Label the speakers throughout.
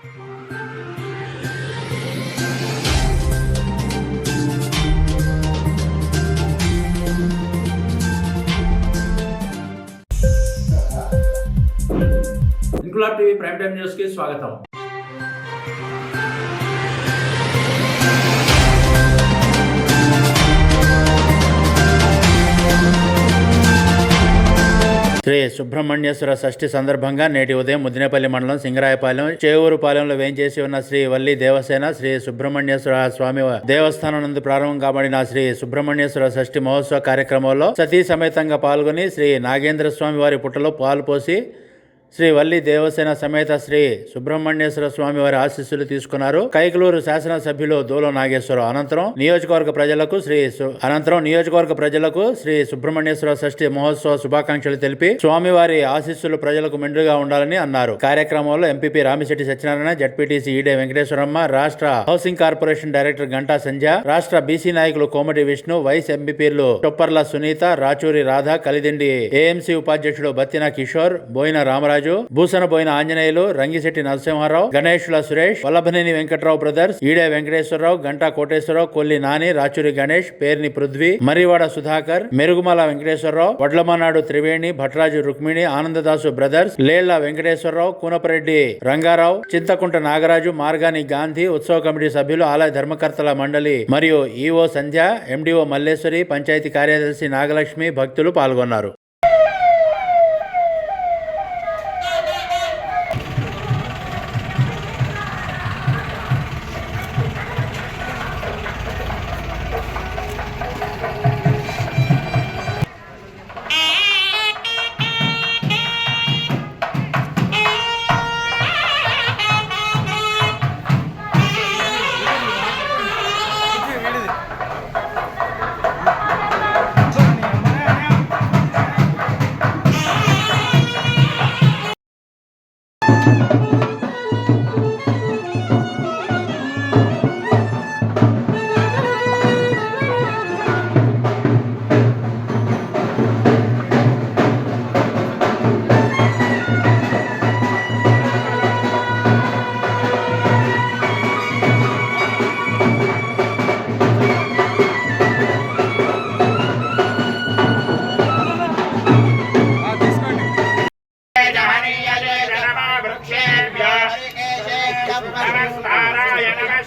Speaker 1: Inquilab TV prime time news కి స్వాగతం. శ్రీ సుబ్రహ్మణ్యేశ్వర షష్ఠి సందర్భంగా నేటి ఉదయం ముదినేపల్లి మండలం సింగరాయపాలెం చేవూరుపాలెంలో వేంచేసి ఉన్న శ్రీ వల్లి దేవసేన శ్రీ సుబ్రహ్మణ్యేశ్వర స్వామి దేవస్థానం నందు ప్రారంభం కాబడిన శ్రీ సుబ్రహ్మణ్యేశ్వర షష్ఠి మహోత్సవ కార్యక్రమంలో సతీ సమేతంగా పాల్గొని శ్రీ నాగేంద్ర స్వామి వారి పుట్టలో పాలు పోసి శ్రీ వల్లి దేవసేన సమేత శ్రీ సుబ్రహ్మణ్యేశ్వర స్వామి వారి ఆశీస్సులు తీసుకున్నారు. కైకలూరు శాసనసభ్యులు దూల నాగేశ్వరరావు అనంతరం నియోజకవర్గ ప్రజలకు శ్రీ సుబ్రహ్మణ్యేశ్వర షష్ఠి మహోత్సవ శుభాకాంక్షలు తెలిపి స్వామివారి ఆశీస్సులు ప్రజలకు మెండుగా ఉండాలని అన్నారు. కార్యక్రమంలో ఎంపీపీ రామిశెట్టి సత్యనారాయణ, జడ్పీటీసీ ఈడే వెంకటేశ్వరమ్మ, రాష్ట్ర హౌసింగ్ కార్పొరేషన్ డైరెక్టర్ గంటా సంధ్య, రాష్ట్ర బీసీ నాయకులు కోమటి విష్ణు, వైస్ ఎంపీపీలు చొప్పర్ల సునీత, రాచూరి రాధ, కలిదిండి ఏఎంసీ ఉపాధ్యక్షుడు బత్తిన కిషోర్, బోయిన రామరాజు, భూసనబోయిన ఆంజనేయులు, రంగిశెట్టి నరసింహారావు, గణేష్ల సురేష్, వల్లభనేని వెంకట్రావు బ్రదర్స్, ఈడే వెంకటేశ్వరరావు, గంటా కోటేశ్వరరావు, కొల్లి నాని, రాచూరి గణేష్, పేర్ని పృథ్వీ, మర్రివాడ సుధాకర్, మెరుగుమల వెంకటేశ్వరరావు, వడ్లమనాడు త్రివేణి, భట్రాజు రుక్మిణి, ఆనందదాసు బ్రదర్స్, లేళ్ల వెంకటేశ్వరరావు, కూనపరెడ్డి రంగారావు, చింతకుంట నాగరాజు, మార్గాని గాంధీ, ఉత్సవ కమిటీ సభ్యులు, ఆలయ ధర్మకర్తల మండలి మరియు ఈఓ సంధ్య, ఎండిఓ మల్లేశ్వరి, పంచాయతీ కార్యదర్శి నాగలక్ష్మి, భక్తులు పాల్గొన్నారు.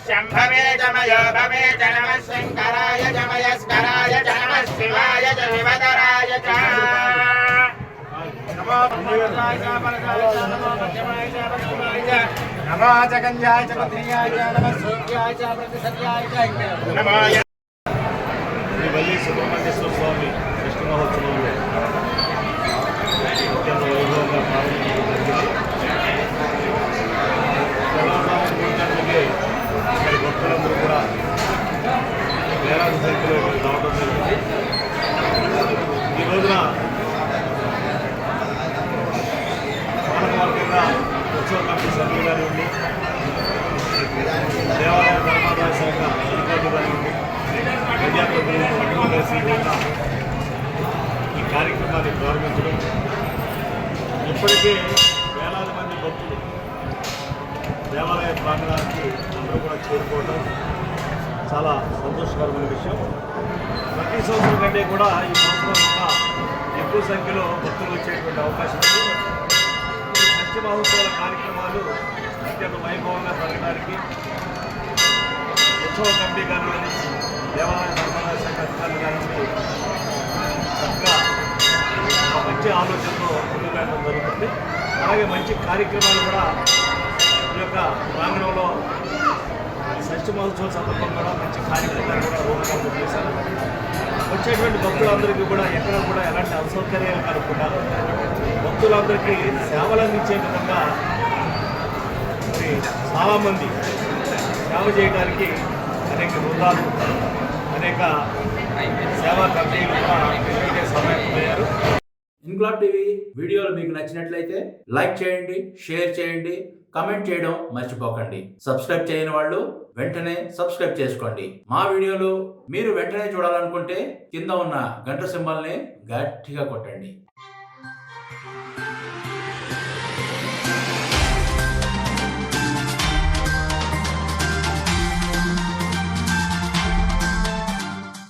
Speaker 2: शंभवे जमयो भवे नमः शंकराय जमयस्कराय नमः शिवाय शिवधराय च नमो भगवताय च परदाय च नमो मध्यमाय च पश्चिमाय च नमो जगन्याय च पत्न्याय च नमः सूर्याय च प्रतिसर्याय च नमो
Speaker 3: श्री वल्ली सुब्रह्मण्येश्वर स्वामी षष्ठी महोत्सव अत्यंत वैभव భక్తులందరూ కూడా వేలాది సంఖ్యలో రావడం జరిగింది. ఈ రోజున మానవవర్గంగా ఉత్సవ కమిటీ సభ్యులు కానివ్వండి, దేవాలయ ధర్మాదాయ శాఖ అధికారులు కానివ్వండి, ప్రజాప్రతినిధులు అన్ని కలిసి ఈ కార్యక్రమాన్ని ప్రారంభించడం, ఇప్పటికే వేలాది మంది భక్తులు దేవాలయ ప్రాంగణానికి అందరూ కూడా చేరుకోవడం చాలా సంతోషకరమైన విషయం. ప్రతి సంవత్సరం కంటే కూడా ఈ సంవత్సరం ఇంకా ఎక్కువ సంఖ్యలో భక్తులు వచ్చేటువంటి అవకాశం ఉంది. ఈ షష్ఠి మహోత్సవాల కార్యక్రమాలు అత్యంత వైభవంగా జరగడానికి ఉత్సవ కమిటీ కానివ్వండి, దేవాలయ ధర్మాదాయ శాఖ అధికారులు కానివ్వండి చక్కగా ఒక మంచి ఆలోచనతో ముందుకు వెళ్ళడం జరుగుతుంది. అలాగే మంచి కార్యక్రమాలు కూడా ఈ యొక్క ప్రాంగణంలో షష్ఠి మహోత్సవం సందర్భంగా కూడా మంచి కార్యక్రమాలు కూడా రూపకల్పన చేశారు. వచ్చేటువంటి భక్తులందరికీ కూడా ఎక్కడ కూడా ఎలాంటి అసౌకర్యాలు కలగకుండా భక్తులందరికీ సేవలు అందించే విధంగా మరి చాలామంది సేవ చేయడానికి అనేక బృందాలు, అనేక సేవా కమిటీలు కూడా సహాయపడ్డారు.
Speaker 1: ఇంక్లాబ్ టీవీ వీడియోలు మీకు నచ్చినట్లయితే లైక్ చేయండి, షేర్ చేయండి, కమెంట్ చేయడం మర్చిపోకండి. సబ్స్క్రైబ్ చేయని వాళ్ళు వెంటనే సబ్స్క్రైబ్ చేసుకోండి. మా వీడియోలు మీరు వెంటనే చూడాలనుకుంటే కింద ఉన్న గంట సింబల్ని గట్టిగా కొట్టండి.